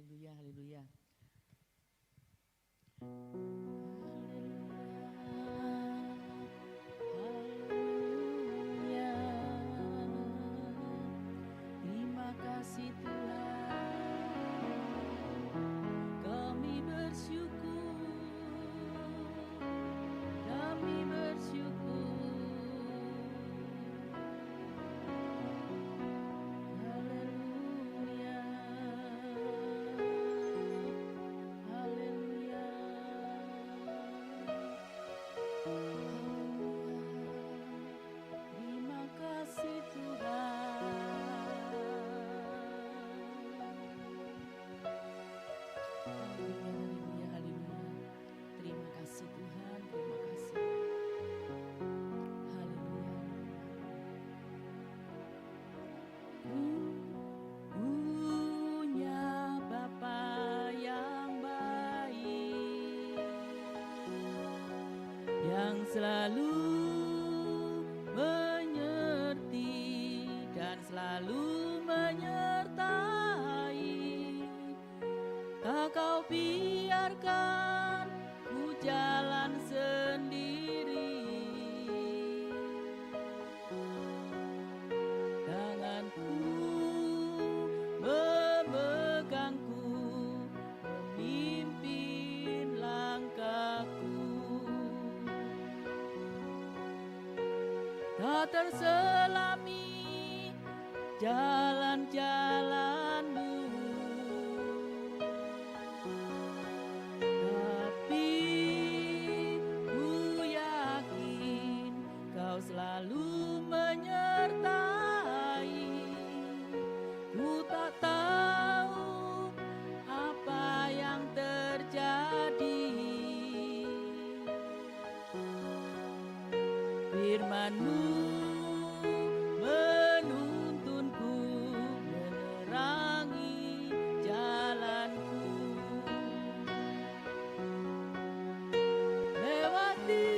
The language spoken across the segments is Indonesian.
haleluya, haleluya. Haleluya. Terima kasih Tuhan. Kami bersyukur. Kami bersyukur. Haleluya. Haleluya. Terima kasih Tuhan. Haleluya, haleluya. Terima kasih Tuhan, terima kasih. Haleluya. Punya Bapa yang baik, yang selalu menyerti dan selalu menyertai. Tak kau biarkan ku jalan sendiri. Tanganku memegangku, memimpin langkahku. Tak terselami jalan-jalanmu, tapi ku yakin kau selalu menyertai. Ku tak tahu apa yang terjadi. Firman-Mu menuntunku, menerangi jalanku. Lewati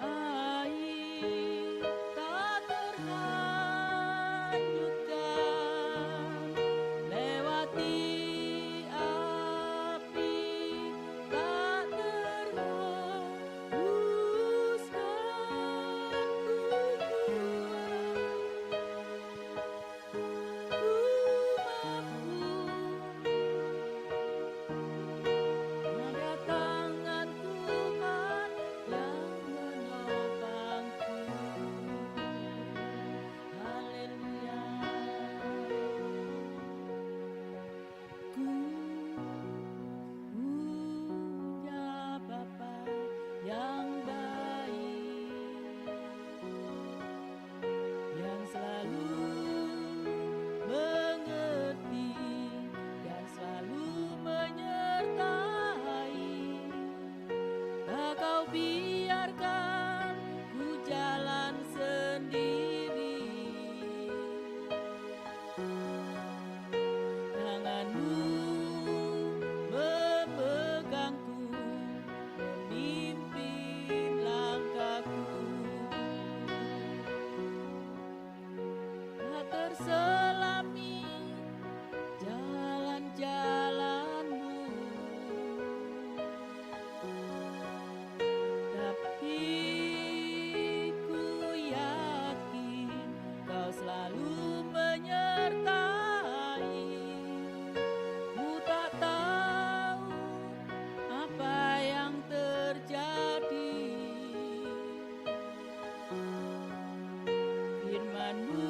air tak terhanyutkan, lewati api tak ada tangan Tuhan yang menopangku. Haleluya. Ku punya Bapa yang baik, yang selalu mengerti dan selalu menyertai. Tak kau biarkan ku jalan sendiri. Tangan-Mu memegangku, memimpin langkahku. Tak terselami jalan-jalanmu, tapi ku yakin kau selalu menyertai. Ku tak tahu apa yang terjadi. Firman-Mu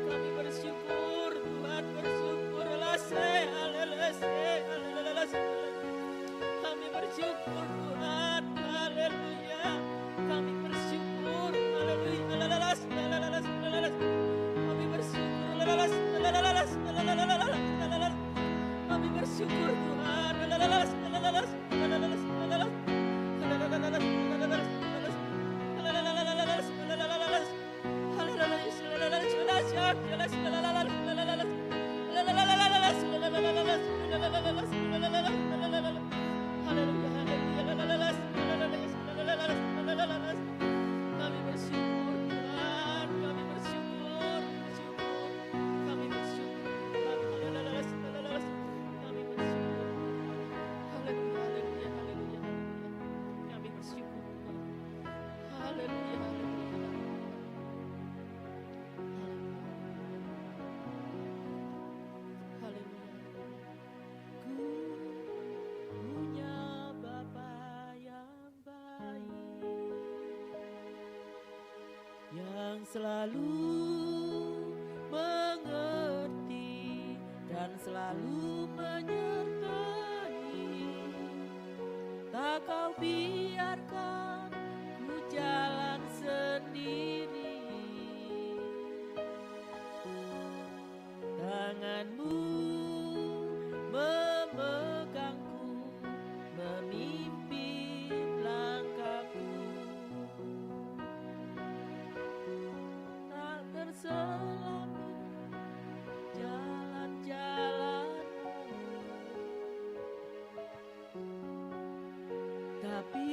Kami bersyukur Tuhan, bersyukur. Kami bersyukur Tuhan, haleluya. Kami bersyukur, haleluya. Kami bersyukur, kami bersyukur Tuhan, kami bersyukur Tuhan, kami bersyukur, kami bersyukur, kami bersyukur, haleluya, kami bersyukur Tuhan, haleluya, Ku punya Bapa yang baik, yang selalu mengerti dan selalu menyertai. Tak kau biarkan ku jalan sendiri. Tanganmu memegangku, memimpin langkahku. Tak terselamat jalan-jalanmu, tapi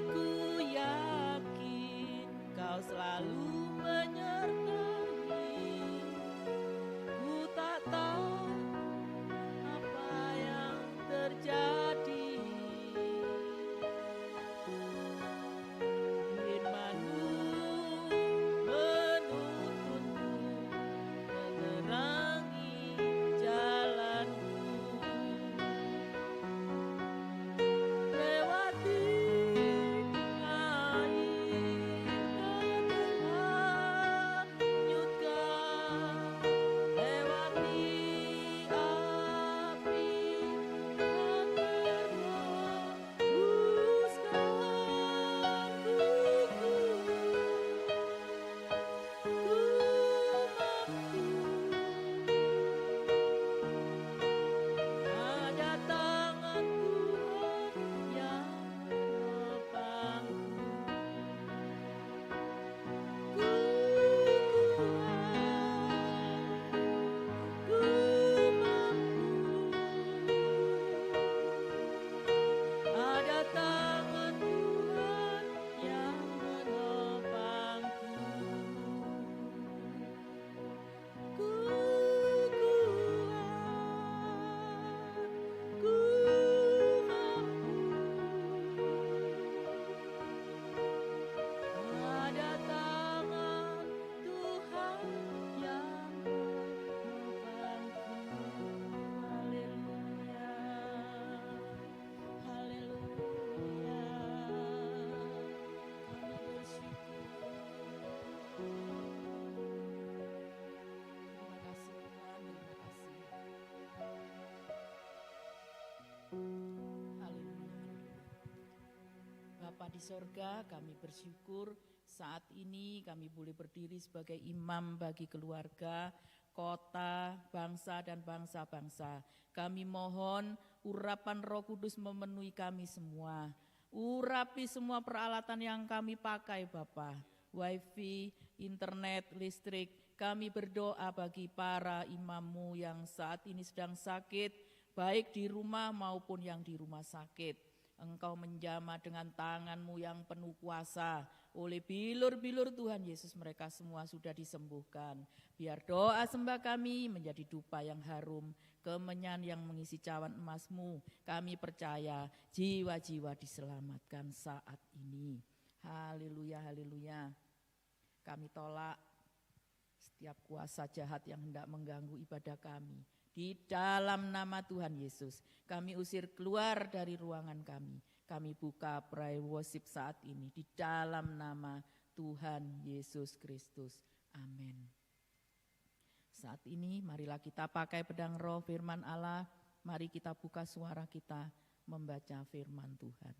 ku yakin kau selalu menyertai. Ku tak tahu apa yang terjadi. Firman-Mu menuntunku, menerangi jalanku. Lewati air terhanyutkan, lewati api tak terhembuskan. Ada tangan Tuhan yang menopangku. Ku mampu. Ada tangan Tuhan yang menopangku. Ku mampu. Ada tangan Tuhan yang menopangku. Haleluya, haleluya. Kami bersyukur. Terima kasih Tuhan, terima kasih. Haleluya. Bapa di sorga, kami bersyukur saat ini kami boleh berdiri sebagai imam bagi keluarga, kota, bangsa dan bangsa-bangsa. Kami mohon urapan Roh Kudus memenuhi kami semua. Urapi semua peralatan yang kami pakai Bapa. Wifi, internet, listrik. Kami berdoa bagi para imammu yang saat ini sedang sakit, baik di rumah maupun yang di rumah sakit. Engkau menjamah dengan tangan-Mu yang penuh kuasa. Oleh bilur-bilur Tuhan Yesus mereka semua sudah disembuhkan. Biar doa sembah kami menjadi dupa yang harum, kemenyan yang mengisi cawan emas-Mu. Kami percaya jiwa-jiwa diselamatkan saat ini. Haleluya, haleluya. Kami tolak setiap kuasa jahat yang hendak mengganggu ibadah kami. Di dalam nama Tuhan Yesus, kami usir keluar dari ruangan kami. Kami buka prayer worship saat ini di dalam nama Tuhan Yesus Kristus. Amin. Saat ini marilah kita pakai pedang roh firman Allah. Mari kita buka suara kita membaca firman Tuhan.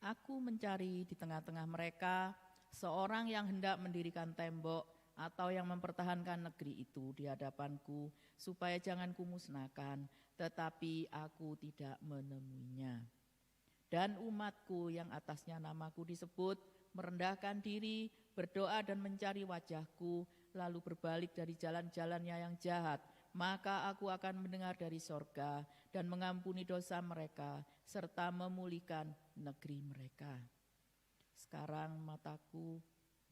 Aku mencari di tengah-tengah mereka seorang yang hendak mendirikan tembok atau yang mempertahankan negeri itu di hadapanku, supaya jangan kumusnahkan, tetapi aku tidak menemuinya. Dan umatku yang atasnya namaku disebut, merendahkan diri, berdoa dan mencari wajahku, lalu berbalik dari jalan-jalannya yang jahat, maka aku akan mendengar dari sorga dan mengampuni dosa mereka, serta memulihkan negeri mereka. Sekarang mataku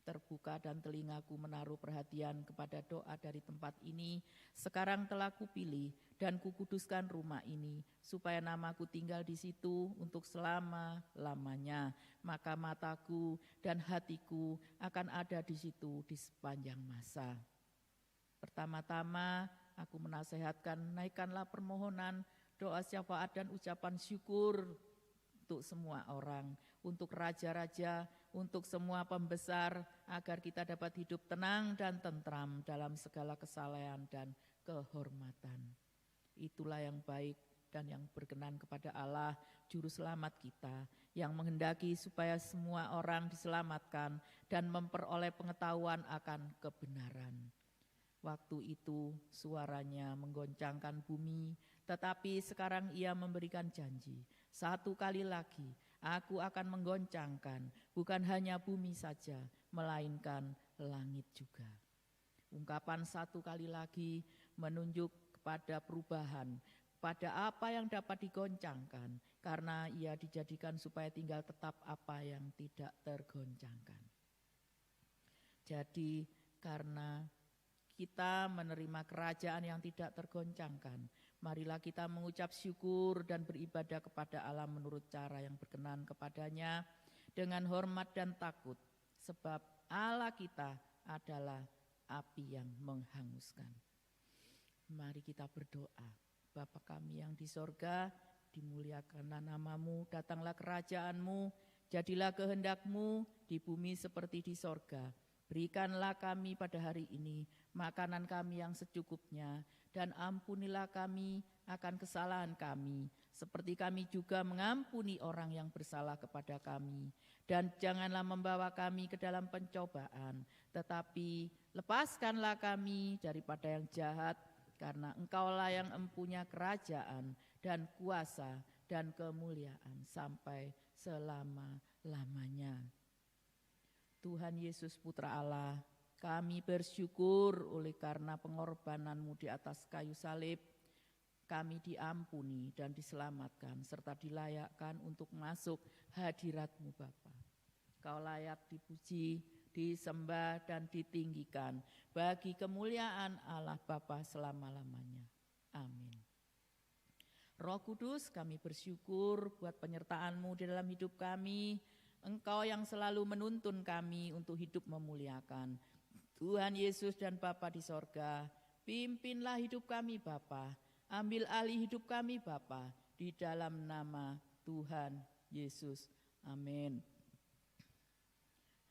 terbuka dan telingaku menaruh perhatian kepada doa dari tempat ini. Sekarang telah kupilih dan kukuduskan rumah ini, supaya namaku tinggal di situ untuk selama-lamanya. Maka mataku dan hatiku akan ada di situ di sepanjang masa. Pertama-tama aku menasehatkan, naikkanlah permohonan, doa syafaat dan ucapan syukur untuk semua orang, untuk raja-raja, untuk semua pembesar, agar kita dapat hidup tenang dan tentram dalam segala kesalehan dan kehormatan. Itulah yang baik dan yang berkenan kepada Allah, Juru Selamat kita, yang menghendaki supaya semua orang diselamatkan dan memperoleh pengetahuan akan kebenaran. Waktu itu suaranya menggoncangkan bumi, tetapi sekarang ia memberikan janji, satu kali lagi aku akan menggoncangkan bukan hanya bumi saja, melainkan langit juga. Ungkapan satu kali lagi menunjuk kepada perubahan, pada apa yang dapat digoncangkan, karena ia dijadikan supaya tinggal tetap apa yang tidak tergoncangkan. Jadi karena kita menerima kerajaan yang tidak tergoncangkan, marilah kita mengucap syukur dan beribadah kepada Allah menurut cara yang berkenan kepadanya dengan hormat dan takut, sebab Allah kita adalah api yang menghanguskan. Mari kita berdoa. Bapa kami yang di sorga, dimuliakanlah namamu, datanglah kerajaanmu, jadilah kehendakmu di bumi seperti di sorga. Berikanlah kami pada hari ini makanan kami yang secukupnya, dan ampunilah kami akan kesalahan kami, seperti kami juga mengampuni orang yang bersalah kepada kami. Dan janganlah membawa kami ke dalam pencobaan, tetapi lepaskanlah kami daripada yang jahat, karena Engkaulah yang empunya kerajaan dan kuasa dan kemuliaan sampai selama-lamanya. Tuhan Yesus Putra Allah, kami bersyukur oleh karena pengorbanan-Mu di atas kayu salib, kami diampuni dan diselamatkan serta dilayakkan untuk masuk hadirat-Mu Bapa. Kau layak dipuji, disembah dan ditinggikan bagi kemuliaan Allah Bapa selama-lamanya. Amin. Roh Kudus, kami bersyukur buat penyertaan-Mu di dalam hidup kami. Engkau yang selalu menuntun kami untuk hidup memuliakan. Tuhan Yesus dan Bapa di sorga, pimpinlah hidup kami Bapa, ambil alih hidup kami Bapa, di dalam nama Tuhan Yesus. Amin.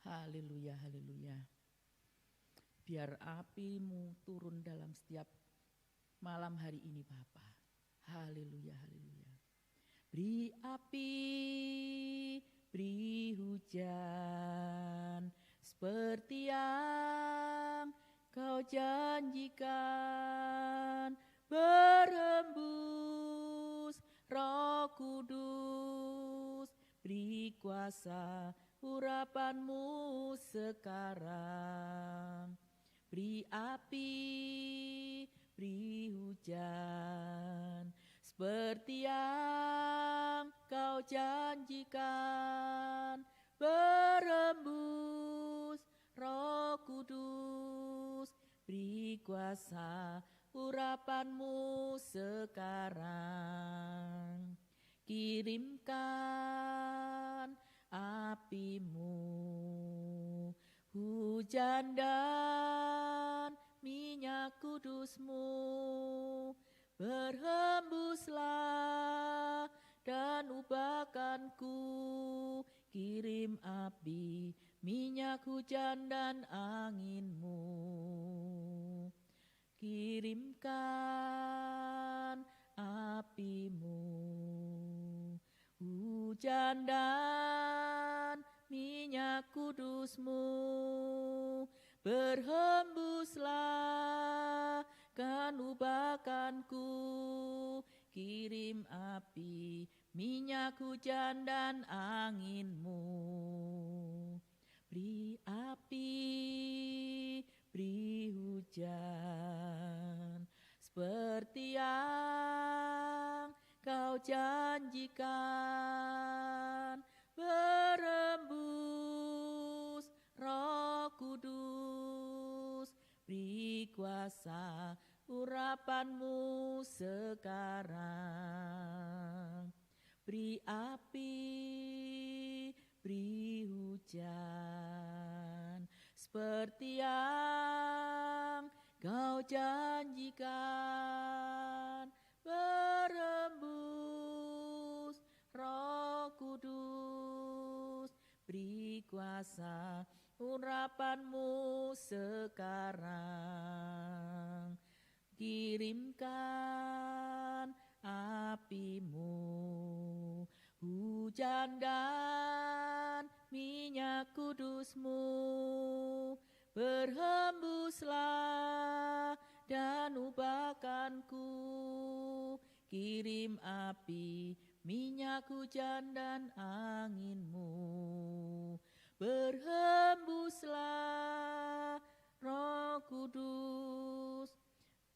Haleluya, haleluya. Biar api-Mu turun dalam setiap malam hari ini Bapa. Haleluya, haleluya. Beri api, beri hujan, seperti yang Kau janjikan, berembus Roh Kudus, beri kuasa urapan-Mu sekarang. Beri api, beri hujan, seperti yang Kau janjikan, berembus Roh Kudus, beri kuasa urapan-Mu sekarang. Kirimkan api-Mu, hujan dan minyak kudus-Mu, berhembuslah dan ubahkanku, kirim api, minyak hujan dan anginmu. Kirimkan apimu, hujan dan minyak kudusmu, berhembuslah kan ubahkanku, kirim api, minyak hujan dan anginmu. Beri api, beri hujan, seperti yang kau janjikan, berembus Roh Kudus, beri kuasa urapanmu sekarang. Beri api, beri hujan, seperti yang kau janjikan, berembus Roh Kudus, beri kuasa urapanmu sekarang. Kirimkan apimu, hujan dan minyak kudusmu, berhembuslah dan ubahkanku, kirim api, minyak hujan dan anginmu, berhembuslah Roh Kudus,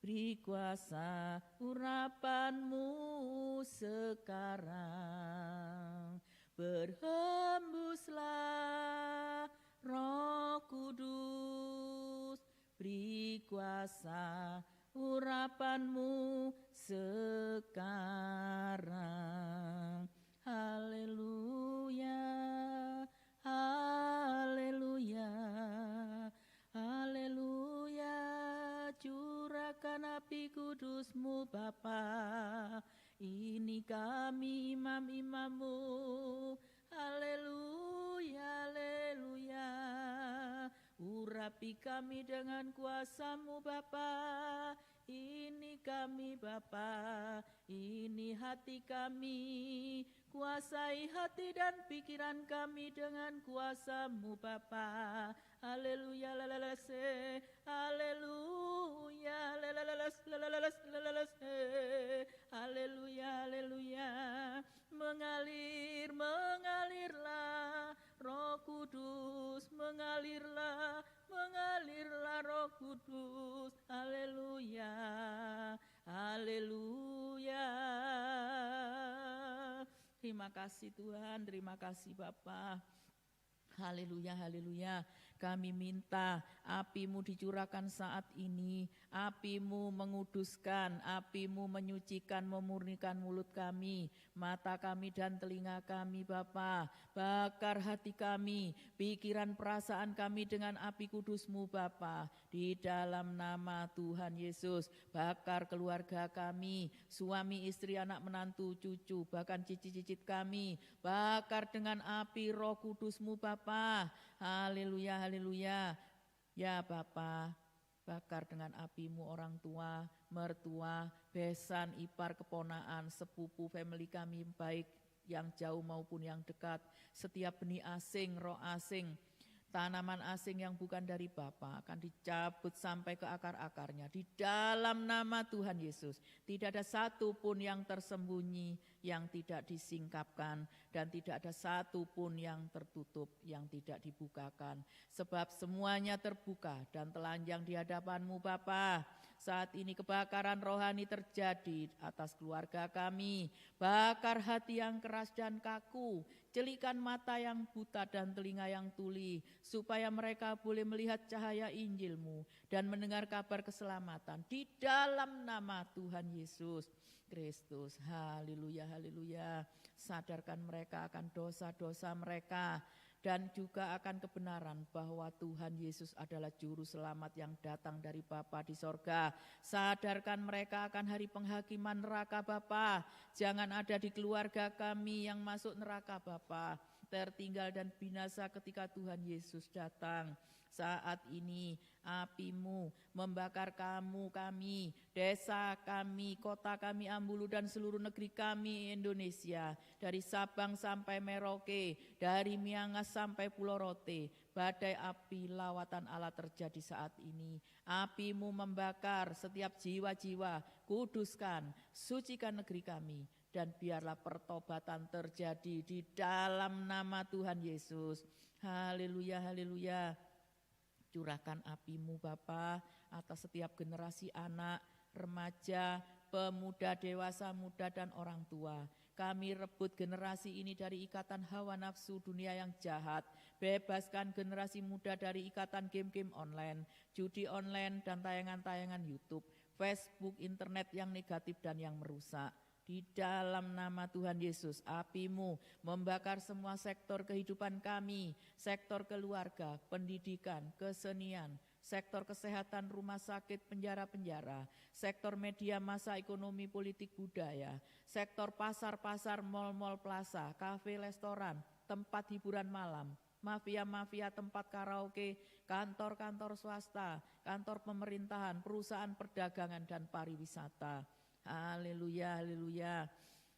beri kuasa urapanmu sekarang. Berhembuslah Roh Kudus, beri kuasa urapanmu sekarang. Haleluya, haleluya, haleluya. Curahkan api kudusmu Bapa, ini kami imam-imammu. Haleluya, haleluya. Urapi kami dengan kuasa-Mu Bapa, ini kami Bapa, ini hati kami. Kuasai hati dan pikiran kami dengan kuasa-Mu Bapa. Haleluya, lalalase, haleluya, lalalase, haleluya, haleluya. Mengalir, mengalirlah Roh Kudus, mengalirlah, mengalirlah Roh Kudus. Haleluya, haleluya. Terima kasih Tuhan, terima kasih Bapa. Haleluya, haleluya. Kami minta api-Mu dicurahkan saat ini. Api-Mu menguduskan, api-Mu menyucikan, memurnikan mulut kami, mata kami dan telinga kami Bapa. Bakar hati kami, pikiran perasaan kami dengan api kudus-Mu Bapa. Di dalam nama Tuhan Yesus, bakar keluarga kami, suami, istri, anak, menantu, cucu, bahkan cicit-cicit kami. Bakar dengan api Roh Kudus-Mu Bapa. Haleluya, haleluya. Ya Bapa, bakar dengan api-Mu orang tua, mertua, besan, ipar, keponaan, sepupu, family kami baik yang jauh maupun yang dekat. Setiap benih asing, roh asing, tanaman asing yang bukan dari Bapa akan dicabut sampai ke akar-akarnya. Di dalam nama Tuhan Yesus, tidak ada satu pun yang tersembunyi, yang tidak disingkapkan, dan tidak ada satu pun yang tertutup, yang tidak dibukakan. Sebab semuanya terbuka dan telanjang di hadapan-Mu Bapa. Saat ini kebakaran rohani terjadi atas keluarga kami. Bakar hati yang keras dan kaku, celikan mata yang buta dan telinga yang tuli, supaya mereka boleh melihat cahaya Injil-Mu dan mendengar kabar keselamatan di dalam nama Tuhan Yesus Kristus. Haleluya, haleluya. Sadarkan mereka akan dosa-dosa mereka dan juga akan kebenaran bahwa Tuhan Yesus adalah juru selamat yang datang dari Bapa di sorga. Sadarkan mereka akan hari penghakiman neraka Bapa. Jangan ada di keluarga kami yang masuk neraka Bapa, tertinggal dan binasa ketika Tuhan Yesus datang. Saat ini api-Mu membakar kami, desa kami, kota kami Ambulu dan seluruh negeri kami Indonesia. Dari Sabang sampai Merauke, dari Miangas sampai Pulau Rote, badai api lawatan Allah terjadi saat ini. Api-Mu membakar setiap jiwa-jiwa, kuduskan, sucikan negeri kami. Dan biarlah pertobatan terjadi di dalam nama Tuhan Yesus. Haleluya, haleluya. Curahkan api-Mu Bapa atas setiap generasi anak, remaja, pemuda, dewasa, muda, dan orang tua. Kami rebut generasi ini dari ikatan hawa nafsu dunia yang jahat. Bebaskan generasi muda dari ikatan game-game online, judi online, dan tayangan-tayangan YouTube, Facebook, internet yang negatif dan yang merusak. Di dalam nama Tuhan Yesus, api-Mu membakar semua sektor kehidupan kami, sektor keluarga, pendidikan, kesenian, sektor kesehatan, rumah sakit, penjara-penjara, sektor media massa, ekonomi, politik, budaya, sektor pasar-pasar, mal-mal, plaza, kafe, restoran, tempat hiburan malam, mafia-mafia, tempat karaoke, kantor-kantor swasta, kantor pemerintahan, perusahaan perdagangan, dan pariwisata. Haleluya, haleluya.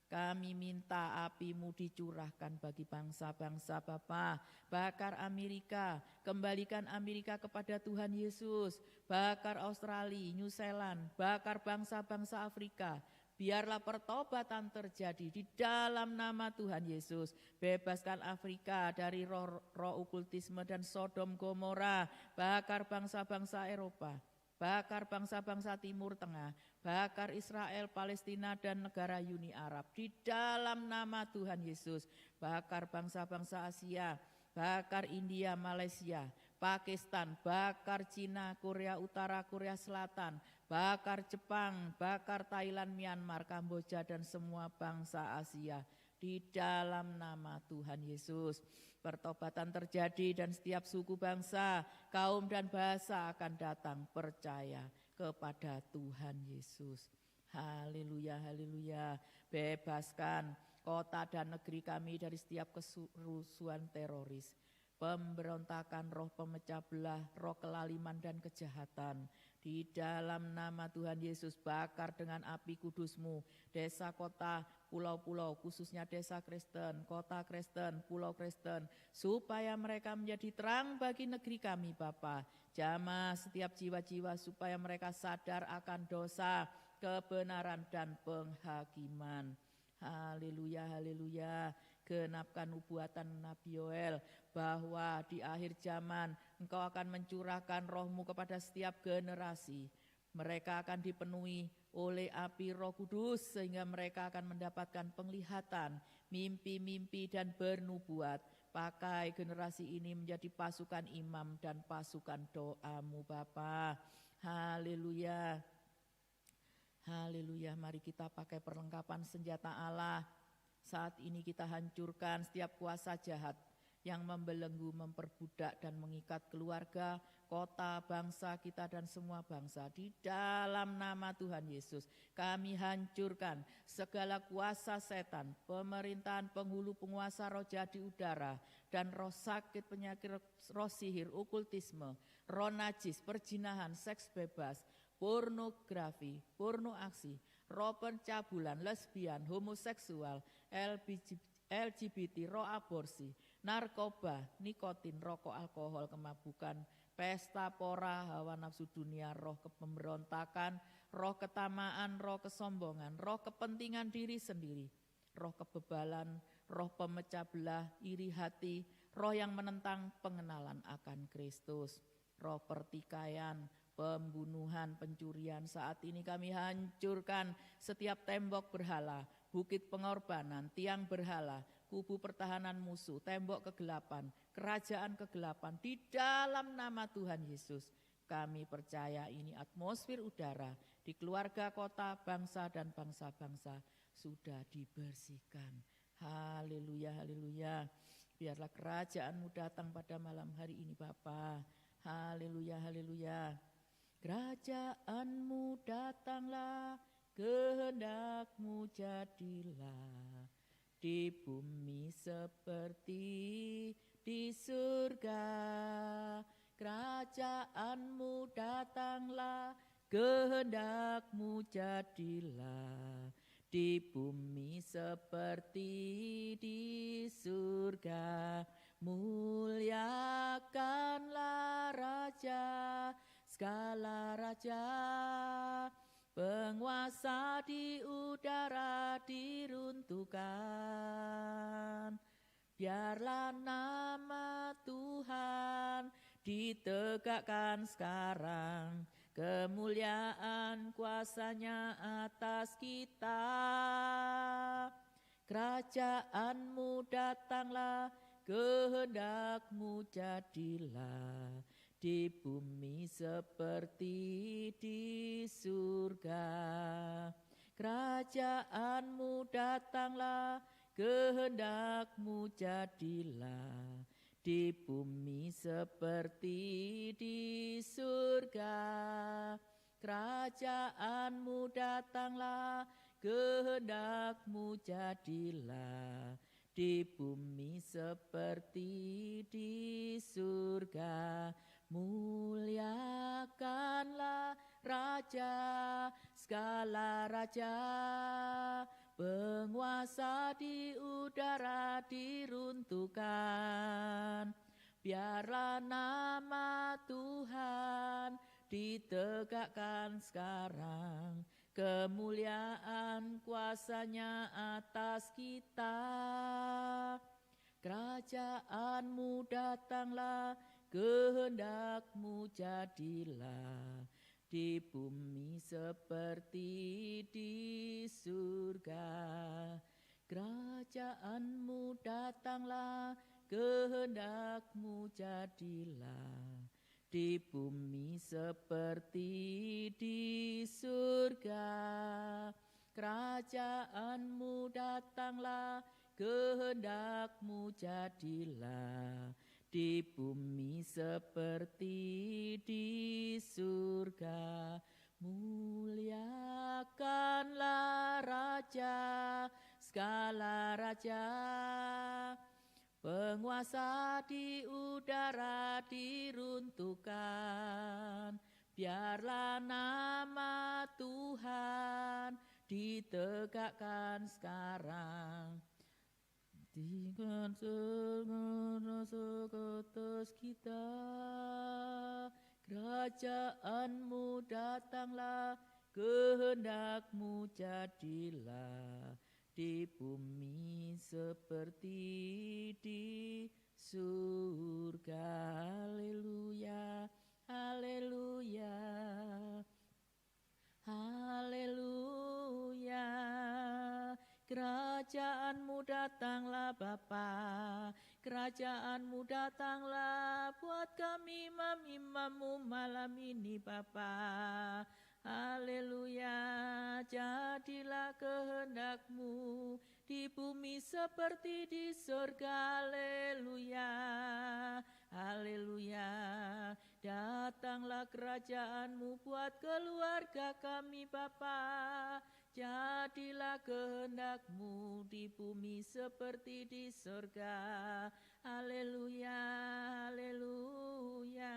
Kami minta api-Mu dicurahkan bagi bangsa-bangsa Bapa. Bakar Amerika, kembalikan Amerika kepada Tuhan Yesus. Bakar Australia, New Zealand, bakar bangsa-bangsa Afrika. Biarlah pertobatan terjadi di dalam nama Tuhan Yesus. Bebaskan Afrika dari roh okultisme dan Sodom Gomora. Bakar bangsa-bangsa Eropa. Bakar bangsa-bangsa Timur Tengah, bakar Israel, Palestina, dan negara Uni Arab. Di dalam nama Tuhan Yesus, bakar bangsa-bangsa Asia, bakar India, Malaysia, Pakistan, bakar Cina, Korea Utara, Korea Selatan, bakar Jepang, bakar Thailand, Myanmar, Kamboja, dan semua bangsa Asia. Di dalam nama Tuhan Yesus, pertobatan terjadi dan setiap suku bangsa, kaum dan bahasa akan datang percaya kepada Tuhan Yesus. Haleluya, haleluya. Bebaskan kota dan negeri kami dari setiap kerusuhan teroris, pemberontakan, roh pemecah belah, roh kelaliman dan kejahatan. Di dalam nama Tuhan Yesus, bakar dengan api kudus-Mu desa, kota, pulau-pulau, khususnya desa Kristen, kota Kristen, pulau Kristen, supaya mereka menjadi terang bagi negeri kami Bapa. Jamah setiap jiwa-jiwa supaya mereka sadar akan dosa, kebenaran, dan penghakiman. Haleluya, haleluya. Genapkan nubuatan Nabi Yoel bahwa di akhir zaman Engkau akan mencurahkan roh-Mu kepada setiap generasi. Mereka akan dipenuhi oleh api Roh Kudus sehingga mereka akan mendapatkan penglihatan, mimpi-mimpi, dan bernubuat. Pakai generasi ini menjadi pasukan imam dan pasukan doa-Mu Bapa. Haleluya. Haleluya, mari kita pakai perlengkapan senjata Allah. Saat ini kita hancurkan setiap kuasa jahat yang membelenggu, memperbudak, dan mengikat keluarga, kota, bangsa kita, dan semua bangsa. Di dalam nama Tuhan Yesus, kami hancurkan segala kuasa setan, pemerintahan, penghulu, penguasa roh jahat di udara, dan roh sakit, penyakit, roh sihir, okultisme, roh najis, perjinahan, seks bebas, pornografi, porno aksi, roh pencabulan, lesbian, homoseksual, LGBT, roh aborsi, narkoba, nikotin, rokok, alkohol, kemabukan, pesta pora, hawa nafsu dunia, roh kepemberontakan, roh ketamaan, roh kesombongan, roh kepentingan diri sendiri, roh kebebalan, roh pemecah belah, iri hati, roh yang menentang pengenalan akan Kristus, roh pertikaian, pembunuhan, pencurian. Saat ini kami hancurkan setiap tembok berhala, bukit pengorbanan, tiang berhala, kubu pertahanan musuh, tembok kegelapan, kerajaan kegelapan. Di dalam nama Tuhan Yesus, kami percaya ini atmosfer udara di keluarga, kota, bangsa, dan bangsa-bangsa sudah dibersihkan. Haleluya, haleluya. Biarlah kerajaan-Mu datang pada malam hari ini Bapa. Haleluya, haleluya. Kerajaan-Mu datanglah, kehendak-Mu jadilah di bumi seperti di surga. Kerajaan-Mu datanglah, kehendak-Mu jadilah di bumi seperti di surga. Muliakanlah Raja, segala raja, penguasa di udara diruntuhkan. Biarlah nama Tuhan ditegakkan sekarang, kemuliaan kuasa-Nya atas kita. Kerajaan-Mu datanglah, kehendak-Mu jadilah di bumi seperti di surga. Kerajaan-Mu datanglah, kehendak-Mu jadilah di bumi seperti di surga. Kerajaan-Mu datanglah, kehendak-Mu jadilah di bumi seperti di surga. Muliakanlah Raja, segala raja, penguasa di udara diruntuhkan. Biarlah nama Tuhan ditegakkan sekarang, kemuliaan kuasa-Nya atas kita. Kerajaan-Mu datanglah, kehendak-Mu jadilah di bumi seperti di surga. Kerajaan-Mu datanglah, kehendak-Mu jadilah di bumi seperti di surga. Kerajaan-Mu datanglah, kehendak-Mu jadilah di bumi seperti di surga. Muliakanlah Raja, segala raja, penguasa di udara diruntuhkan. Biarlah nama Tuhan ditegakkan sekarang, tinggal rasa atas kita. Kerajaan-Mu datanglah, kehendak-Mu jadilah di bumi seperti di surga. Haleluya, haleluya, haleluya. Kerajaan-Mu datanglah Bapa, kerajaan-Mu datanglah buat kami imam-imam-Mu malam ini Bapa. Haleluya, jadilah kehendak-Mu di bumi seperti di surga. Haleluya, haleluya. Datanglah kerajaan-Mu buat keluarga kami Bapa. Jadilah kehendak-Mu di bumi seperti di surga. Haleluya, haleluya.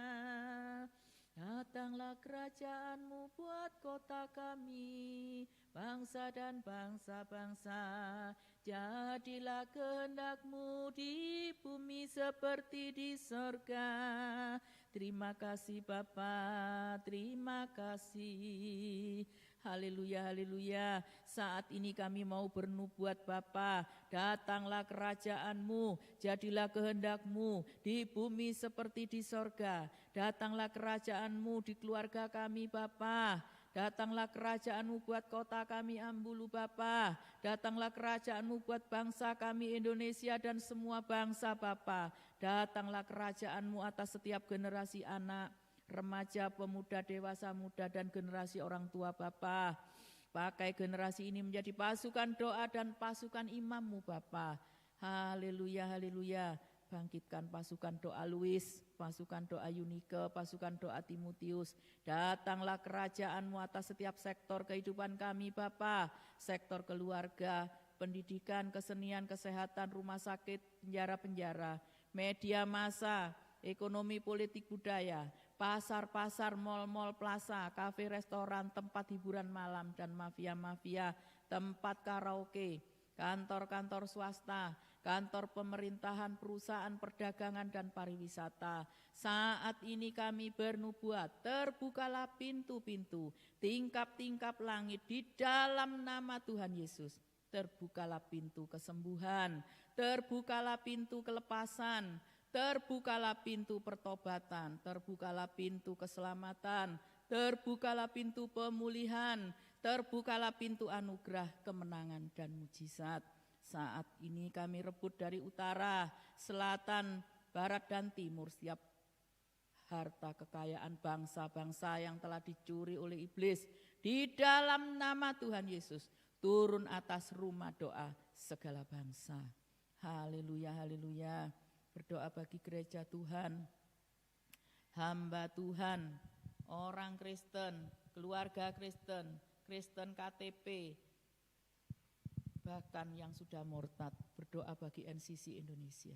Datanglah kerajaan-Mu buat kota kami, bangsa dan bangsa-bangsa. Jadilah kehendak-Mu di bumi seperti di surga. Terima kasih Bapa, terima kasih. Haleluya, haleluya. Saat ini kami mau bernubuat Bapa, datanglah kerajaan-Mu, jadilah kehendak-Mu di bumi seperti di sorga. Datanglah kerajaan-Mu di keluarga kami Bapa. Datanglah kerajaan-Mu buat kota kami Ambulu Bapa. Datanglah kerajaan-Mu buat bangsa kami Indonesia dan semua bangsa Bapa. Datanglah kerajaan-Mu atas setiap generasi anak, remaja, pemuda, dewasa, muda, dan generasi orang tua Bapa. Pakai generasi ini menjadi pasukan doa dan pasukan imam-Mu Bapa. Haleluya, haleluya. bangkitkan pasukan doa Luis, pasukan doa Yunike, pasukan doa Timotius. Datanglah kerajaan-Mu atas setiap sektor kehidupan kami Bapa, sektor keluarga, pendidikan, kesenian, kesehatan, rumah sakit, penjara-penjara, media massa, ekonomi, politik, budaya, pasar-pasar, mal-mal, plaza, kafe, restoran, tempat hiburan malam, dan mafia-mafia, tempat karaoke, kantor-kantor swasta, kantor pemerintahan, perusahaan perdagangan dan pariwisata. Saat ini kami bernubuat, terbukalah pintu-pintu, tingkap-tingkap langit di dalam nama Tuhan Yesus. Terbukalah pintu kesembuhan, terbukalah pintu kelepasan, terbukalah pintu pertobatan, terbukalah pintu keselamatan, terbukalah pintu pemulihan, terbukalah pintu anugerah, kemenangan dan mujizat. Saat ini kami rebut dari utara, selatan, barat dan timur setiap harta kekayaan bangsa-bangsa yang telah dicuri oleh iblis. Di dalam nama Tuhan Yesus, turun atas rumah doa segala bangsa. Haleluya, haleluya. Berdoa bagi gereja Tuhan, hamba Tuhan, orang Kristen, keluarga Kristen, Kristen KTP, bahkan yang sudah murtad. Berdoa bagi NCC Indonesia.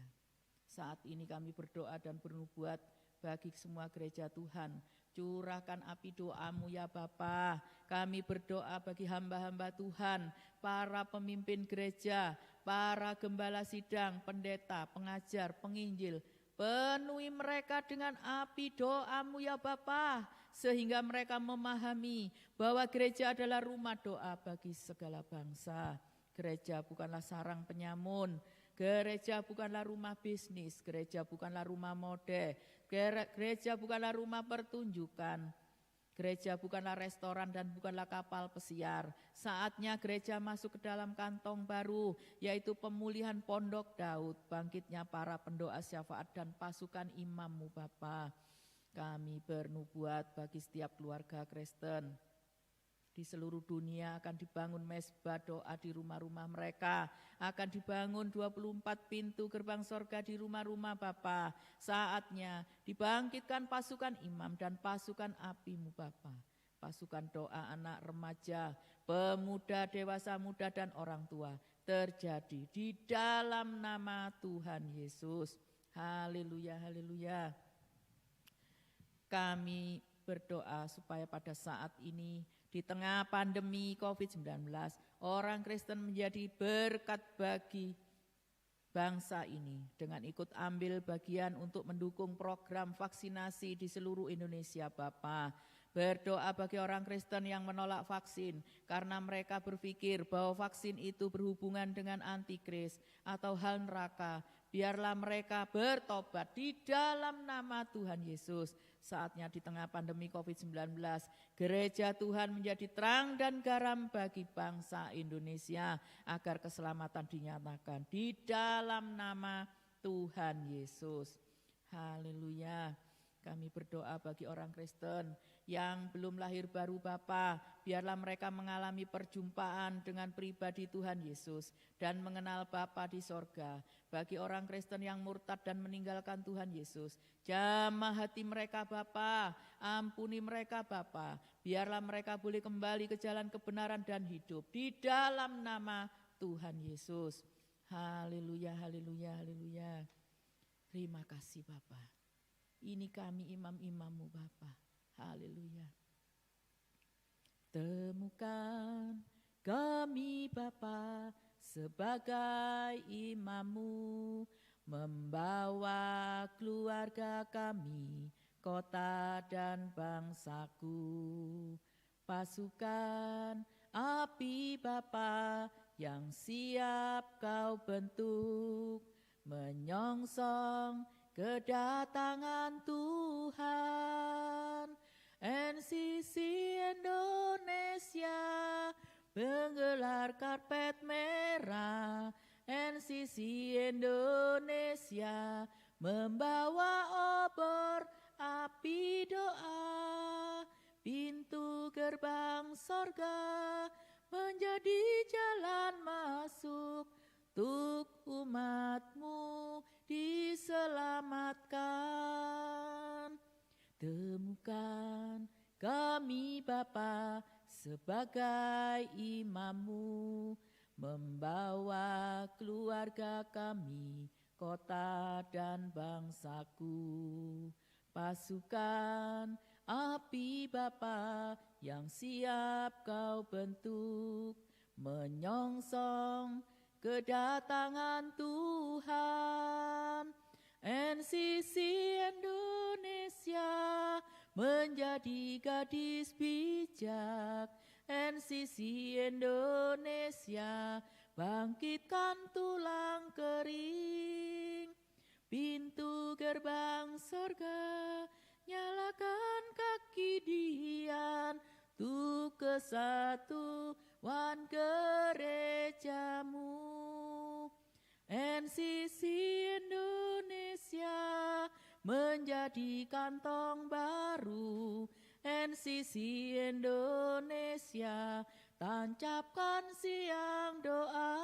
Saat ini kami berdoa dan bernubuat bagi semua gereja Tuhan. Curahkan api doa-Mu ya Bapa. Kami berdoa bagi hamba-hamba Tuhan, para pemimpin gereja, para gembala sidang, pendeta, pengajar, penginjil. Penuhi mereka dengan api doa-Mu ya Bapa, sehingga mereka memahami bahwa gereja adalah rumah doa bagi segala bangsa. Gereja bukanlah sarang penyamun, gereja bukanlah rumah bisnis, gereja bukanlah rumah mode, gereja bukanlah rumah pertunjukan, gereja bukanlah restoran dan bukanlah kapal pesiar. Saatnya gereja masuk ke dalam kantong baru, yaitu pemulihan pondok Daud, bangkitnya para pendoa syafaat dan pasukan imam-Mu Bapa. Kami bernubuat bagi setiap keluarga Kristen. Di seluruh dunia akan dibangun mezbah doa di rumah-rumah mereka. Akan dibangun 24 pintu gerbang sorga di rumah-rumah Bapa. Saatnya dibangkitkan pasukan imam dan pasukan api-Mu Bapa. Pasukan doa anak remaja, pemuda, dewasa muda dan orang tua. Terjadi di dalam nama Tuhan Yesus. Haleluya, haleluya. Kami berdoa supaya pada saat ini di tengah pandemi COVID-19, orang Kristen menjadi berkat bagi bangsa ini dengan ikut ambil bagian untuk mendukung program vaksinasi di seluruh Indonesia Bapa. Berdoa bagi orang Kristen yang menolak vaksin karena mereka berpikir bahwa vaksin itu berhubungan dengan antikris atau hal neraka. Biarlah mereka bertobat di dalam nama Tuhan Yesus. Saatnya di tengah pandemi COVID-19, gereja Tuhan menjadi terang dan garam bagi bangsa Indonesia agar keselamatan dinyatakan di dalam nama Tuhan Yesus. Haleluya. Kami berdoa bagi orang Kristen yang belum lahir baru Bapa, biarlah mereka mengalami perjumpaan dengan pribadi Tuhan Yesus dan mengenal Bapa di sorga. Bagi orang Kristen yang murtad dan meninggalkan Tuhan Yesus, jamah hati mereka Bapa, ampuni mereka Bapa, biarlah mereka boleh kembali ke jalan kebenaran dan hidup di dalam nama Tuhan Yesus. Haleluya, haleluya, haleluya. Terima kasih Bapa. Ini kami imam-imam-Mu Bapa. Haleluya. Temukan kami Bapa sebagai imam-Mu, membawa keluarga kami, kota dan bangsaku. Pasukan api Bapa yang siap Kau bentuk, menyongsong kedatangan Tuhan. NCC Indonesia menggelar karpet merah. NCC Indonesia membawa obor api doa. Pintu gerbang sorga menjadi jalan masuk untuk umat-Mu di sebagai imammu, membawa keluarga kami, kota dan bangsaku. Pasukan api Bapa yang siap kau bentuk, menyongsong kedatangan Tuhan. NCC Indonesia menjadi gadis bijak. NCC Indonesia bangkitkan tulang kering. Pintu gerbang surga, nyalakan kaki dian, untuk kesatuan gerejamu. NCC Indonesia menjadi kantong baru. NCC Indonesia tancapkan siang doa.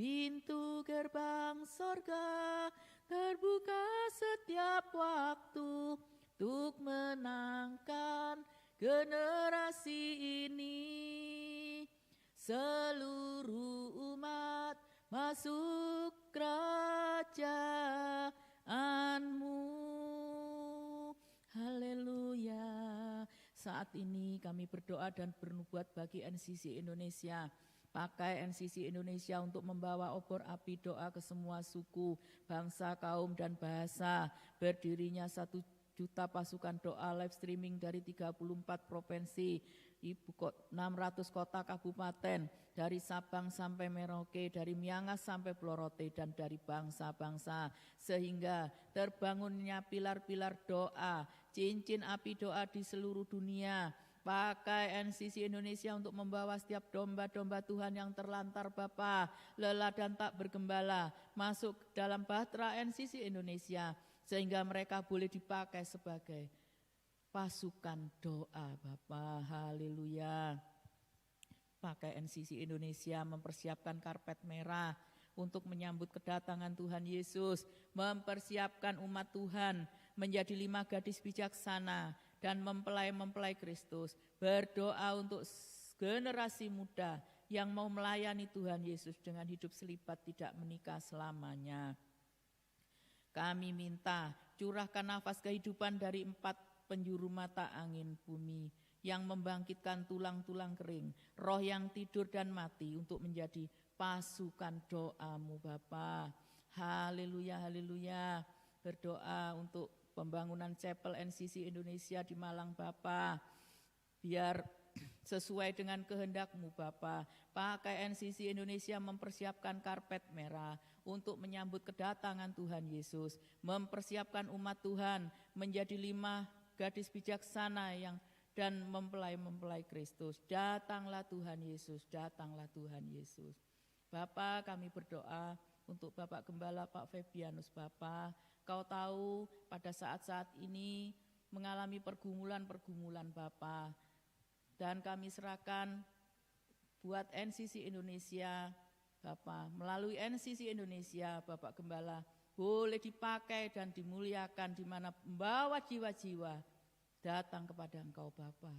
Pintu gerbang sorga terbuka setiap waktu untuk menangkan generasi ini. Seluruh umat masuk kerajaanmu. Haleluya. Saat ini kami berdoa dan bernubuat bagi NCC Indonesia. Pakai NCC Indonesia untuk membawa obor api doa ke semua suku, bangsa, kaum, dan bahasa. Berdirinya 1 juta pasukan doa live streaming dari 34 provinsi, 600 kota kabupaten, dari Sabang sampai Merauke, dari Miangas sampai Blorote, dan dari bangsa-bangsa. Sehingga terbangunnya pilar-pilar doa, cincin api doa di seluruh dunia. Pakai NCC Indonesia untuk membawa setiap domba-domba Tuhan yang terlantar Bapa, lelah dan tak bergembala, masuk dalam bahtera NCC Indonesia, sehingga mereka boleh dipakai sebagai pasukan doa Bapa. Haleluya. Pakai NCC Indonesia mempersiapkan karpet merah untuk menyambut kedatangan Tuhan Yesus, mempersiapkan umat Tuhan menjadi 5 gadis bijaksana dan mempelai Kristus, berdoa untuk generasi muda yang mau melayani Tuhan Yesus dengan hidup selibat tidak menikah selamanya. Kami minta curahkan nafas kehidupan dari 4 penjuru mata angin bumi yang membangkitkan tulang-tulang kering, roh yang tidur dan mati untuk menjadi pasukan doamu Bapa. Haleluya, haleluya. Berdoa untuk pembangunan chapel NCC Indonesia di Malang Bapa, biar sesuai dengan kehendak-Mu Bapa. Pakai NCC Indonesia mempersiapkan karpet merah untuk menyambut kedatangan Tuhan Yesus, mempersiapkan umat Tuhan menjadi 5 gadis bijaksana dan mempelai Kristus. Datanglah Tuhan Yesus, datanglah Tuhan Yesus. Bapa, kami berdoa untuk Bapak Gembala Pak Febianus Bapa. Kau tahu pada saat-saat ini mengalami pergumulan Bapa. Dan kami serahkan buat NCC Indonesia Bapa. Melalui NCC Indonesia Bapak Gembala boleh dipakai dan dimuliakan di mana membawa jiwa-jiwa datang kepada Engkau Bapa.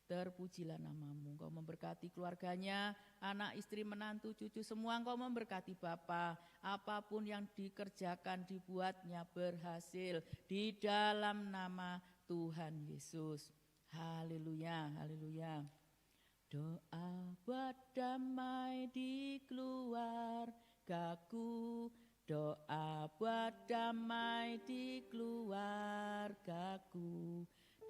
Terpujilah nama-Mu, Engkau memberkati keluarganya, anak, istri, menantu, cucu, semua Engkau memberkati Bapa. Apapun yang dikerjakan, dibuatnya berhasil di dalam nama Tuhan Yesus. Haleluya, haleluya. Doa buat damai di keluargaku, doa buat damai di keluargaku.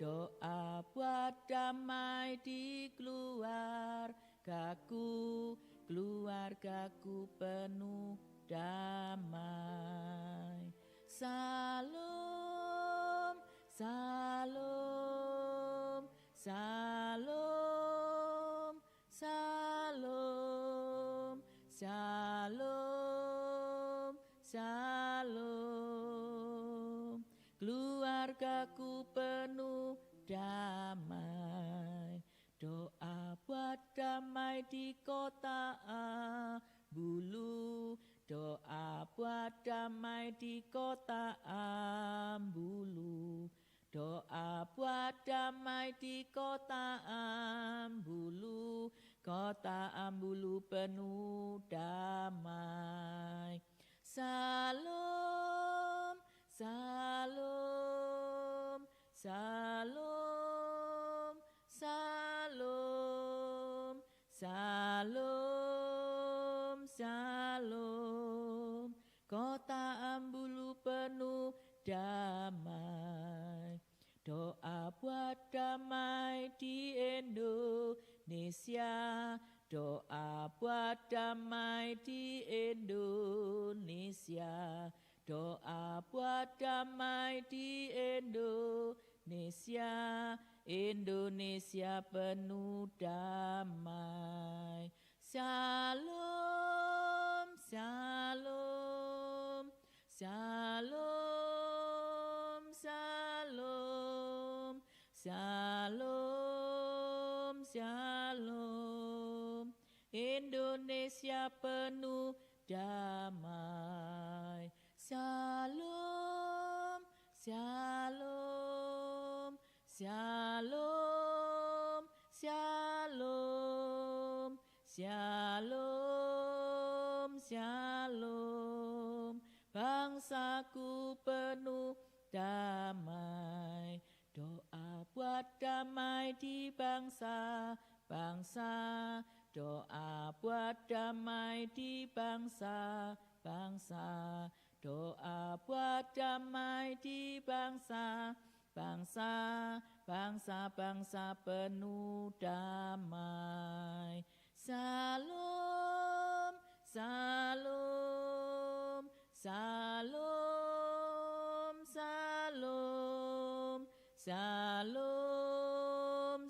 Doa buat damai di keluargaku, keluargaku penuh damai. Salam, salam, salam, salam, salam, salam. Keluargaku penuh damai. Doa buat damai di kota Ambulu. Doa buat damai di kota Ambulu. Doa buat damai di kota Ambulu. kota Ambulu penuh damai. Salam, salam, salam, salam, salam, salam. Kota Ambulu penuh damai. Doa buat damai di Indonesia. Doa buat damai di Indonesia. Doa buat damai di Indonesia. Indonesia penuh damai. Shalom, shalom, shalom, shalom, shalom, shalom. Indonesia penuh damai. Shalom, shalom, shalom, shalom, shalom, shalom. Bangsaku penuh damai. Doa buat damai di bangsa-bangsa. Doa buat damai di bangsa-bangsa. Doa buat damai di bangsa-bangsa. Bangsa-bangsa penuh damai. Salam, salam, salam, salam, salam,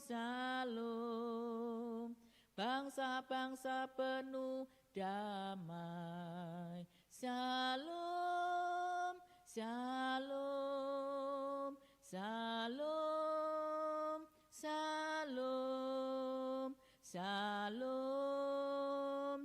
salam. Bangsa-bangsa penuh damai. Shalom, shalom, shalom, shalom, shalom,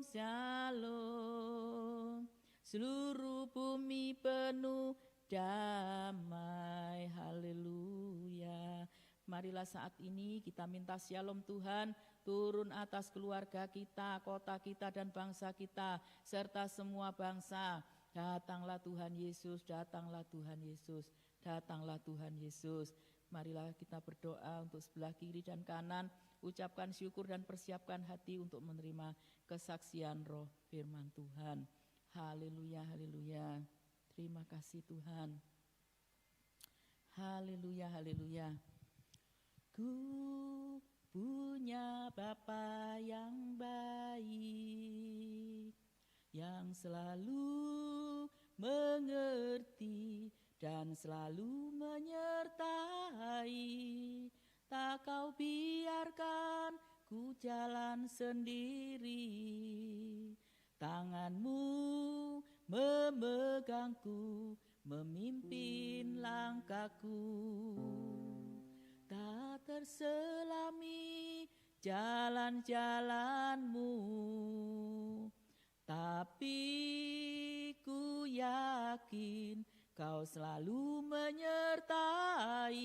shalom. Seluruh bumi penuh damai. Haleluya. Marilah saat ini kita minta shalom Tuhan turun atas keluarga kita, kota kita dan bangsa kita, serta semua bangsa. Datanglah Tuhan Yesus, datanglah Tuhan Yesus, datanglah Tuhan Yesus. Marilah kita berdoa untuk sebelah kiri dan kanan, ucapkan syukur dan persiapkan hati untuk menerima kesaksian roh firman Tuhan. Haleluya, haleluya. Terima kasih Tuhan. Haleluya, haleluya. Ku punya Bapa yang baik, yang selalu mengerti dan selalu menyertai. Tak kau biarkan ku jalan sendiri, tanganmu memegangku, memimpin langkahku. Tak terselami jalan-jalanmu, tapi ku yakin kau selalu menyertai.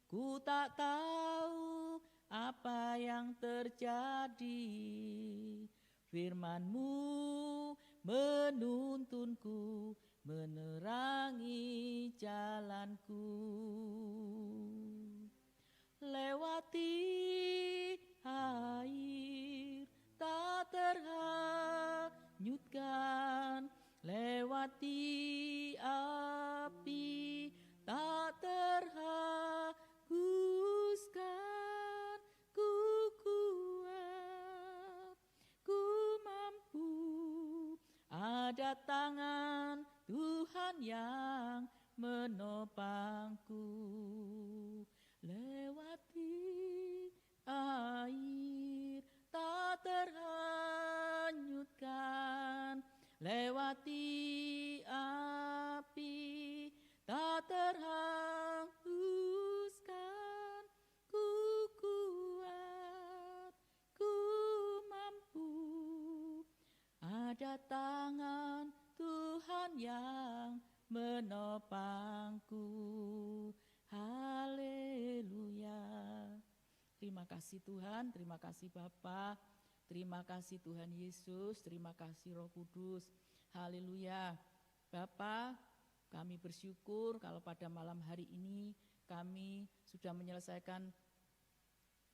Ku tak tahu apa yang terjadi, firman-Mu menuntunku, menerangi jalanku. Lewati air tak terhanyutkan, lewati api tak terhanguskan. Ku kuat, ku mampu, ada tangan Tuhan yang menopangku. Lewati air tak terhanyutkan, lewati api tak terhanguskan. Ku kuat, ku mampu, ada tangan Tuhan yang menopangku. Haleluya. Terima kasih Tuhan, terima kasih Bapa. Terima kasih Tuhan Yesus, terima kasih Roh Kudus. Haleluya. Bapa, kami bersyukur kalau pada malam hari ini kami sudah menyelesaikan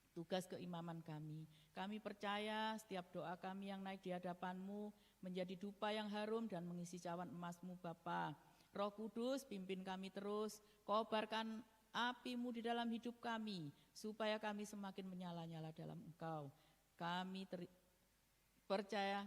tugas keimaman kami. Kami percaya setiap doa kami yang naik di hadapan-Mu menjadi dupa yang harum dan mengisi cawan emas-Mu Bapa. Roh Kudus pimpin kami terus, kobarkan api-Mu di dalam hidup kami, supaya kami semakin menyala-nyala dalam Engkau. Kami percaya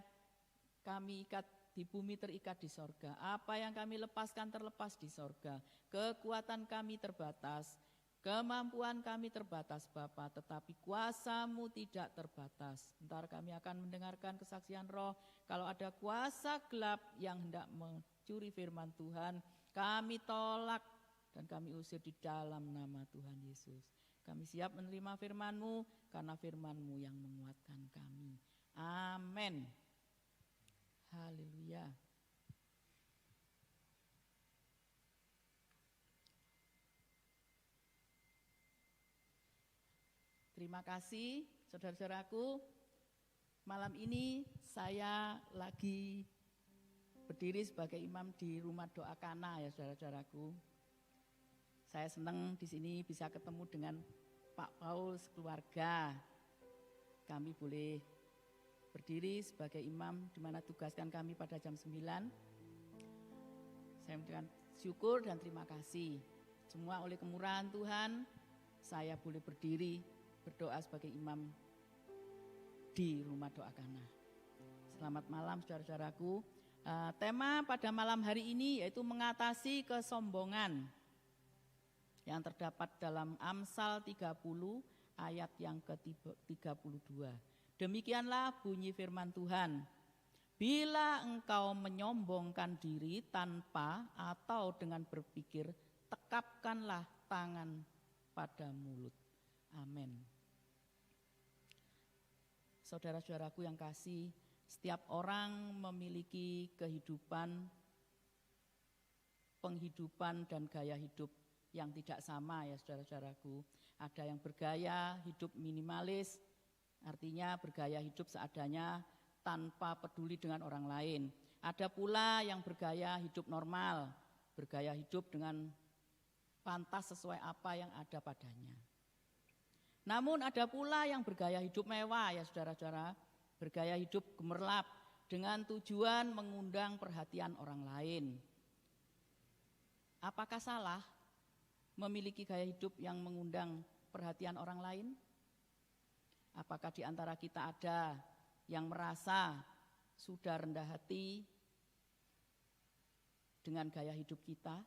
kami ikat di bumi terikat di sorga. Apa yang kami lepaskan terlepas di sorga. Kekuatan kami terbatas, kemampuan kami terbatas Bapa, tetapi kuasa-Mu tidak terbatas. Ntar kami akan mendengarkan kesaksian roh. Kalau ada kuasa gelap yang hendak mencuri firman Tuhan, kami tolak dan kami usir di dalam nama Tuhan Yesus. Kami siap menerima firman-Mu karena firman-Mu yang menguatkan kami. Amin. Haleluya. Terima kasih saudara-saudaraku. Malam ini saya lagi berdiri sebagai imam di rumah doa Kana ya saudara-saudaraku. Saya senang di sini bisa ketemu dengan Pak Paul sekeluarga. Kami boleh berdiri sebagai imam di mana tugaskan kami pada jam 9. Saya memberikan syukur dan terima kasih. Semua oleh kemurahan Tuhan, saya boleh berdiri berdoa sebagai imam di rumah doa Kana. Selamat malam saudara-saudaraku. Tema pada malam hari ini yaitu mengatasi kesombongan yang terdapat dalam Amsal 30 ayat yang ke-32. Demikianlah bunyi firman Tuhan. Bila engkau menyombongkan diri tanpa atau dengan berpikir, tekapkanlah tangan pada mulut. Amin. Saudara-saudaraku yang kasih, setiap orang memiliki penghidupan dan gaya hidup yang tidak sama ya saudara-saudaraku. Ada yang bergaya hidup minimalis, artinya bergaya hidup seadanya tanpa peduli dengan orang lain. Ada pula yang bergaya hidup normal, bergaya hidup dengan pantas sesuai apa yang ada padanya. Namun ada pula yang bergaya hidup mewah ya saudara-saudara, bergaya hidup gemerlap dengan tujuan mengundang perhatian orang lain. Apakah salah memiliki gaya hidup yang mengundang perhatian orang lain? Apakah di antara kita ada yang merasa sudah rendah hati dengan gaya hidup kita?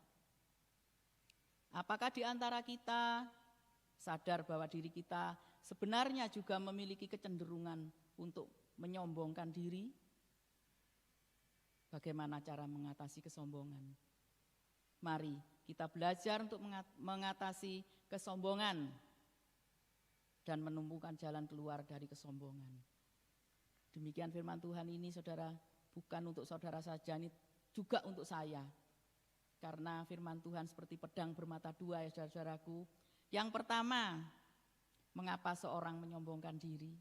Apakah di antara kita sadar bahwa diri kita sebenarnya juga memiliki kecenderungan untuk menyombongkan diri? Bagaimana cara mengatasi kesombongan? Mari kita belajar untuk mengatasi kesombongan dan menumbuhkan jalan keluar dari kesombongan. Demikian firman Tuhan ini saudara, bukan untuk saudara saja, ini juga untuk saya. Karena firman Tuhan seperti pedang bermata dua ya saudara-saudaraku. Yang pertama, mengapa seorang menyombongkan diri?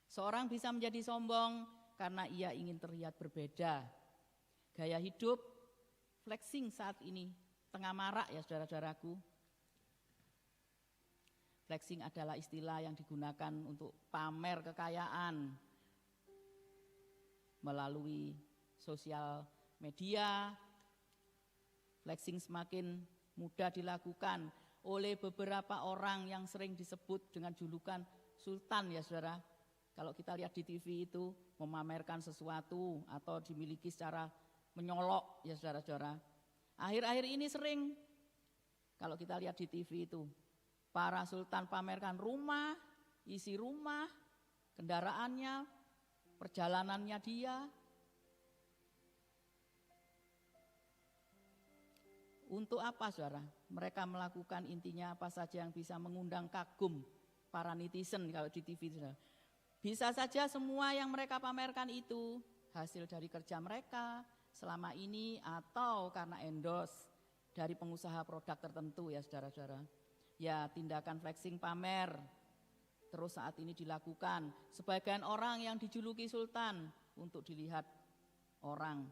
Seorang bisa menjadi sombong karena ia ingin terlihat berbeda. Gaya hidup flexing saat ini tengah marak ya saudara-saudaraku. Flexing adalah istilah yang digunakan untuk pamer kekayaan melalui sosial media. Flexing semakin mudah dilakukan oleh beberapa orang yang sering disebut dengan julukan sultan ya saudara. Kalau kita lihat di TV itu memamerkan sesuatu atau dimiliki secara menyolok ya saudara-saudara. Akhir-akhir ini sering kalau kita lihat di TV itu para sultan pamerkan rumah, isi rumah, kendaraannya, perjalanannya dia. Untuk apa saudara? Mereka melakukan intinya apa saja yang bisa mengundang kagum para netizen kalau di TV saudara. Bisa saja semua yang mereka pamerkan itu hasil dari kerja mereka selama ini atau karena endorse dari pengusaha produk tertentu ya saudara-saudara. Ya tindakan flexing pamer terus saat ini dilakukan. Sebagian orang yang dijuluki sultan untuk dilihat orang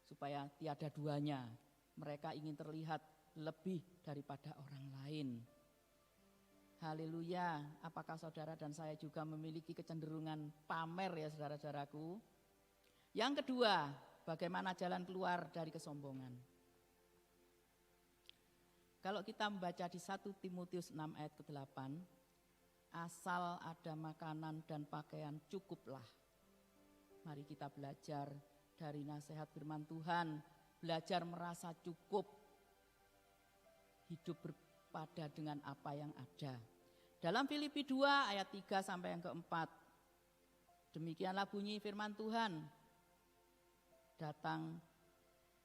supaya tiada duanya. Mereka ingin terlihat lebih daripada orang lain. Haleluya. Apakah saudara dan saya juga memiliki kecenderungan pamer ya saudara-saudaraku? Yang kedua, bagaimana jalan keluar dari kesombongan? Kalau kita membaca di 1 Timotius 6 ayat ke-8, asal ada makanan dan pakaian cukuplah. Mari kita belajar dari nasihat firman Tuhan, belajar merasa cukup, hidup berpada dengan apa yang ada. Dalam Filipi 2 ayat 3 sampai yang keempat, demikianlah bunyi firman Tuhan, datang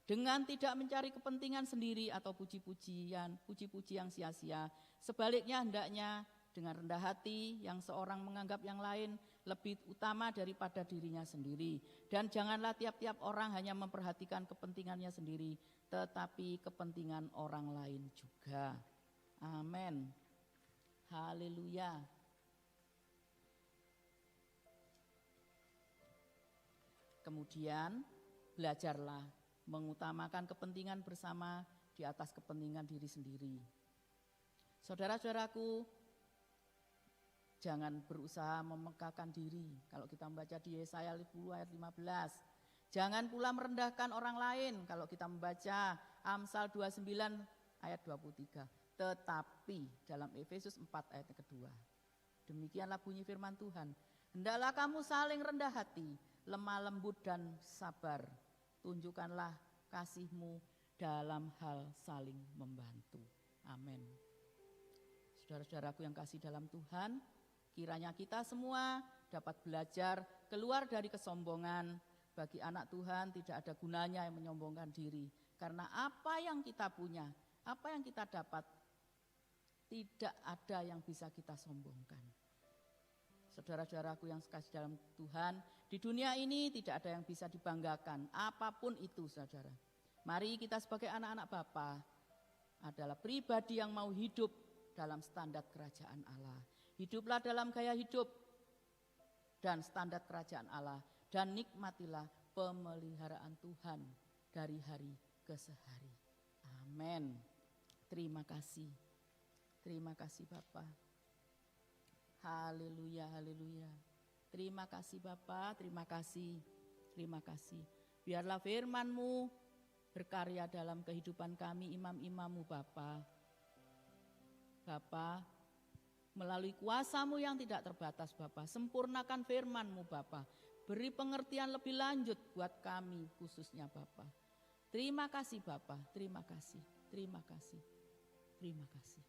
dengan tidak mencari kepentingan sendiri atau puji-puji yang sia-sia. Sebaliknya hendaknya dengan rendah hati yang seorang menganggap yang lain lebih utama daripada dirinya sendiri. Dan janganlah tiap-tiap orang hanya memperhatikan kepentingannya sendiri, tetapi kepentingan orang lain juga. Amin. Haleluya. Kemudian belajarlah mengutamakan kepentingan bersama di atas kepentingan diri sendiri. Saudara-saudaraku, jangan berusaha memegahkan diri. Kalau kita membaca di Yesaya 10 ayat 15. Jangan pula merendahkan orang lain. Kalau kita membaca Amsal 29 ayat 23. Tetapi dalam Efesus 4 ayat kedua. Demikianlah bunyi firman Tuhan. Hendaklah kamu saling rendah hati, lemah lembut dan sabar. Tunjukkanlah kasihmu dalam hal saling membantu. Amin. Saudara-saudaraku yang kasih dalam Tuhan, kiranya kita semua dapat belajar keluar dari kesombongan. Bagi anak Tuhan tidak ada gunanya yang menyombongkan diri. Karena apa yang kita punya, apa yang kita dapat, tidak ada yang bisa kita sombongkan. Saudara-saudaraku yang kasih dalam Tuhan, di dunia ini tidak ada yang bisa dibanggakan, apapun itu saudara. Mari kita sebagai anak-anak Bapa adalah pribadi yang mau hidup dalam standar kerajaan Allah. Hiduplah dalam gaya hidup dan standar kerajaan Allah dan nikmatilah pemeliharaan Tuhan dari hari ke hari. Amin. Terima kasih. Terima kasih Bapa. Haleluya, haleluya. Terima kasih Bapa, terima kasih. Terima kasih. Biarlah firman-Mu berkarya dalam kehidupan kami imam-imam-Mu Bapa. Bapa, melalui kuasa-Mu yang tidak terbatas Bapa, sempurnakan firman-Mu Bapa. Beri pengertian lebih lanjut buat kami khususnya Bapa. Terima kasih Bapa, terima kasih, terima kasih, terima kasih.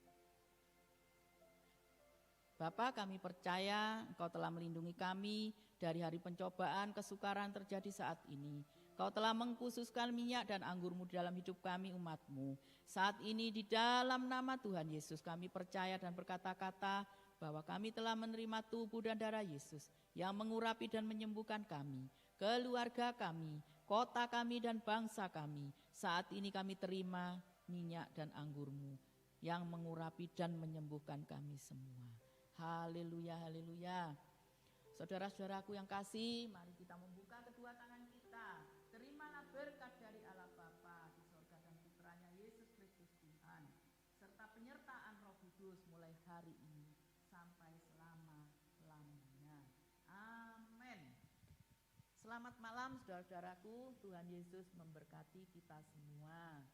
Bapa, kami percaya Engkau telah melindungi kami dari hari pencobaan, kesukaran terjadi saat ini. Kau telah mengkhususkan minyak dan anggur-Mu di dalam hidup kami umat-Mu. Saat ini di dalam nama Tuhan Yesus kami percaya dan berkata-kata bahwa kami telah menerima tubuh dan darah Yesus yang mengurapi dan menyembuhkan kami, keluarga kami, kota kami dan bangsa kami. Saat ini kami terima minyak dan anggur-Mu yang mengurapi dan menyembuhkan kami semua. Haleluya, haleluya. Saudara-saudaraku yang kasih, mari kita membuka kedua tangan kita. Terimalah berkat dari Allah Bapa di sorga dan putranya Yesus Kristus Tuhan, serta penyertaan Roh Kudus mulai hari ini sampai selama-lamanya. Amin. Selamat malam saudara-saudaraku, Tuhan Yesus memberkati kita semua.